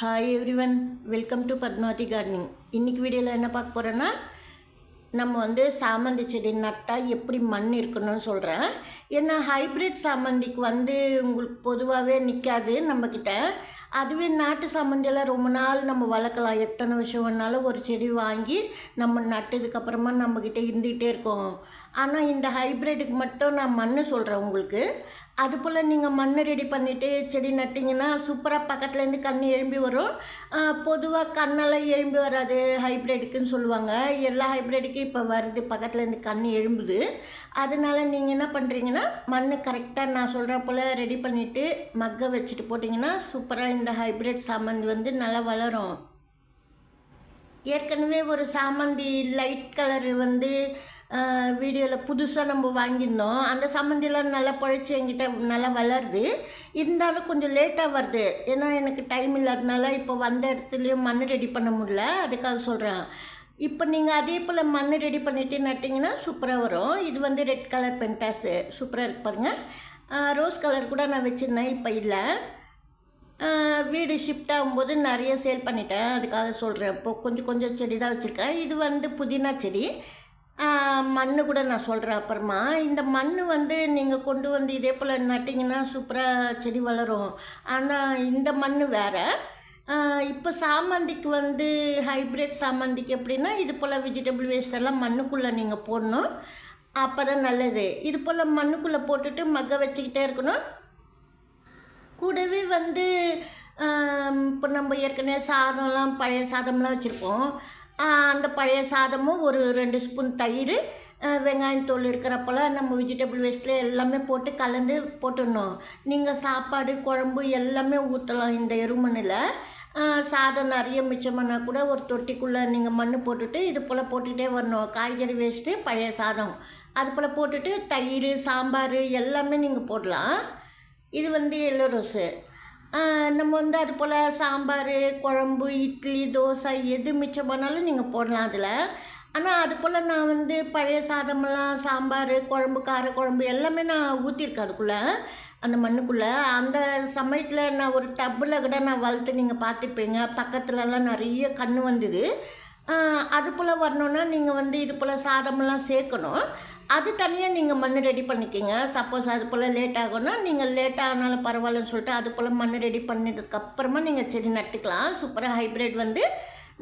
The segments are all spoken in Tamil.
Hi everyone, welcome to Padmavathi gardening. இன்றைக்கி வீடியோவில் என்ன பார்க்க போகிறோன்னா, நம்ம சாமந்தி செடி நட்டால் எப்படி மண் இருக்கணும்னு சொல்கிறேன். ஏன்னா ஹைப்ரிட் சாமந்திக்கு உங்களுக்கு பொதுவாகவே நிற்காது நம்மக்கிட்ட. அதுவே நாட்டு சாமந்தியெல்லாம் ரொம்ப நாள் நம்ம வளர்க்கலாம். எத்தனை வருஷம் வேணாலும் ஒரு செடி வாங்கி நம்ம நட்டதுக்கப்புறமா நம்மக்கிட்ட இருந்துகிட்டே இருக்கோம். ஆனால் இந்த ஹைப்ரிட்டுக்கு மட்டும் நான் மண் சொல்கிறேன் உங்களுக்கு. அதுபோல் நீங்கள் மண் ரெடி பண்ணிவிட்டு செடி நட்டிங்கன்னா சூப்பராக பக்கத்துலேருந்து கன்று எழும்பி வரும். பொதுவாக கண்ணெல்லாம் எழும்பி வராது ஹைப்ரிட்டுக்குன்னு சொல்லுவாங்க. எல்லா ஹைப்ரிட்டுக்கும் இப்போ வருது, பக்கத்துலேருந்து கன்று எழும்புது. அதனால் நீங்கள் என்ன பண்ணுறீங்கன்னா, மண் கரெக்டாக நான் சொல்கிற போல் ரெடி பண்ணிவிட்டு மக்கை வச்சுட்டு போட்டிங்கன்னா சூப்பராக இந்த ஹைப்ரிட் சாமந்தி நல்லா வளரும். ஏற்கனவே ஒரு சாமந்தி லைட் கலரு வீடியோவில் புதுசாக நம்ம வாங்கியிருந்தோம். அந்த சாமந்தியெல்லாம் நல்லா பழச்சி என்கிட்ட நல்லா வளருது. இருந்தாலும் கொஞ்சம் லேட்டாக வருது. ஏன்னா எனக்கு டைம் இல்லாதனால இப்போ வந்த இடத்துலையும் மண் ரெடி பண்ண முடியல. அதுக்காக சொல்கிறேன். இப்போ நீங்கள் அதே போல் மண் ரெடி பண்ணிவிட்டு நட்டிங்கன்னா சூப்பராக வரும். இது ரெட் கலர் பென்டாஸு சூப்பராக இருக்கு பாருங்கள். ரோஸ் கலர் கூட நான் வச்சுருந்தேன், இப்போ இல்லை. வீடு ஷிஃப்ட் ஆகும்போது நிறைய சேல் பண்ணிட்டேன், அதுக்காக சொல்கிறேன். இப்போ கொஞ்சம் செடி தான் வச்சுருக்கேன். இது புதினா செடி. மண் கூட நான் சொல்கிறேன் அப்புறமா. இந்த மண் நீங்கள் கொண்டு இதே போல் நட்டிங்கன்னா சூப்பராக செடி வளரும். ஆனால் இந்த மண் வேறு. இப்போ சாமந்திக்கு ஹைப்ரிட் சாமந்திக்கு எப்படின்னா, இது போல் வெஜிடபிள் வேஸ்டெல்லாம் மண்ணுக்குள்ளே நீங்கள் போடணும். அப்போ தான் நல்லது. இது போல் மண்ணுக்குள்ளே போட்டுட்டு மக்கை வச்சுக்கிட்டே இருக்கணும். கூடவே இப்போ நம்ம ஏற்கனவே சாதம்லாம் பழைய சாதம்லாம் வச்சுருப்போம். அந்த பழைய சாதமும் ஒரு 2 ஸ்பூன் தயிர், வெங்காயத்தோல் இருக்கிறப்பெல்லாம் நம்ம வெஜிடபிள் வேஸ்ட்டில் எல்லாமே போட்டு கலந்து போட்டுடணும். நீங்கள் சாப்பாடு குழம்பு எல்லாமே ஊற்றலாம் இந்த எருமண்ணில். சாதம் நிறைய மிச்சமானா கூட ஒரு தொட்டிக்குள்ளே நீங்கள் மண் போட்டுட்டு இது போல் போட்டுகிட்டே வரணும். காய்கறி வேஸ்ட்டு, பழைய சாதம் அது போல் போட்டுட்டு தயிர், சாம்பார் எல்லாமே நீங்கள் போடலாம். இது எல்லோ ரோஸு. நம்ம அது போல் சாம்பார், குழம்பு, இட்லி, தோசை எது மிச்சமானாலும் நீங்கள் போடலாம் அதில். ஆனால் அது போல் நான் பழைய சாதமெல்லாம் சாம்பார், குழம்பு, காரக்குழம்பு எல்லாமே நான் ஊற்றிருக்கேன் அதுக்குள்ளே, அந்த மண்ணுக்குள்ளே. அந்த சமயத்தில் நான் ஒரு டப்பில் கூட நான் வளர்த்து நீங்கள் பார்த்துருப்பீங்க. பக்கத்துலலாம் நிறைய கன்று வந்தது. அது போல் வரணுன்னா நீங்கள் இது போல் சாதமெல்லாம் சேர்க்கணும். அது தனியாக நீங்கள் மண் ரெடி பண்ணிக்கோங்க. சப்போஸ் அது போல் லேட் ஆகும்னா நீங்கள் லேட்டாக ஆனாலும் பரவாயில்லன்னு சொல்லிட்டு அது போல் மண் ரெடி பண்ணிட்டதுக்கப்புறமா நீங்கள் செடி நட்டுக்கலாம். சூப்பராக ஹைப்ரிட்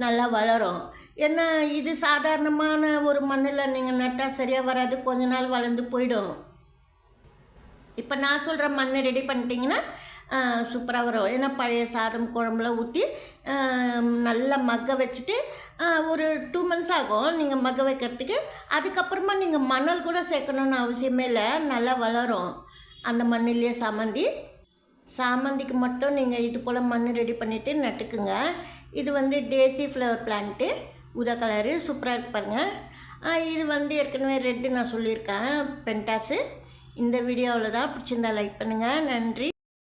நல்லா வளரும். ஏன்னா இது சாதாரணமான ஒரு மண்ணில் நீங்கள் நட்டால் சரியாக வராது, கொஞ்ச நாள் வளர்ந்து போயிடும். இப்போ நான் சொல்கிற மண் ரெடி பண்ணிட்டீங்கன்னா சூப்பராக வரும். ஏன்னா பழைய சாதம் குழம்புலாம் ஊற்றி நல்லா மக்கை வச்சுட்டு ஒரு 2 months ஆகும் நீங்கள் மக்கை வைக்கிறதுக்கு. அதுக்கப்புறமா நீங்கள் மணல் கூட சேர்க்கணுன்னு அவசியமே இல்லை, நல்லா வளரும் அந்த மண்ணிலேயே சாமந்திக்கு மட்டும் நீங்கள் இது போல் மண் ரெடி பண்ணிவிட்டு நட்டுக்குங்க. இது டேசி ஃப்ளவர் பிளான்ட்டு, ஊதா கலரு சூப்பராக இருக்கு பாருங்கள். இது ஏற்கனவே ரெட்டு நான் சொல்லியிருக்கேன், பென்டாஸு. இந்த வீடியோவில் தான் பிடிச்சிருந்தா லைக் பண்ணுங்கள். நன்றி.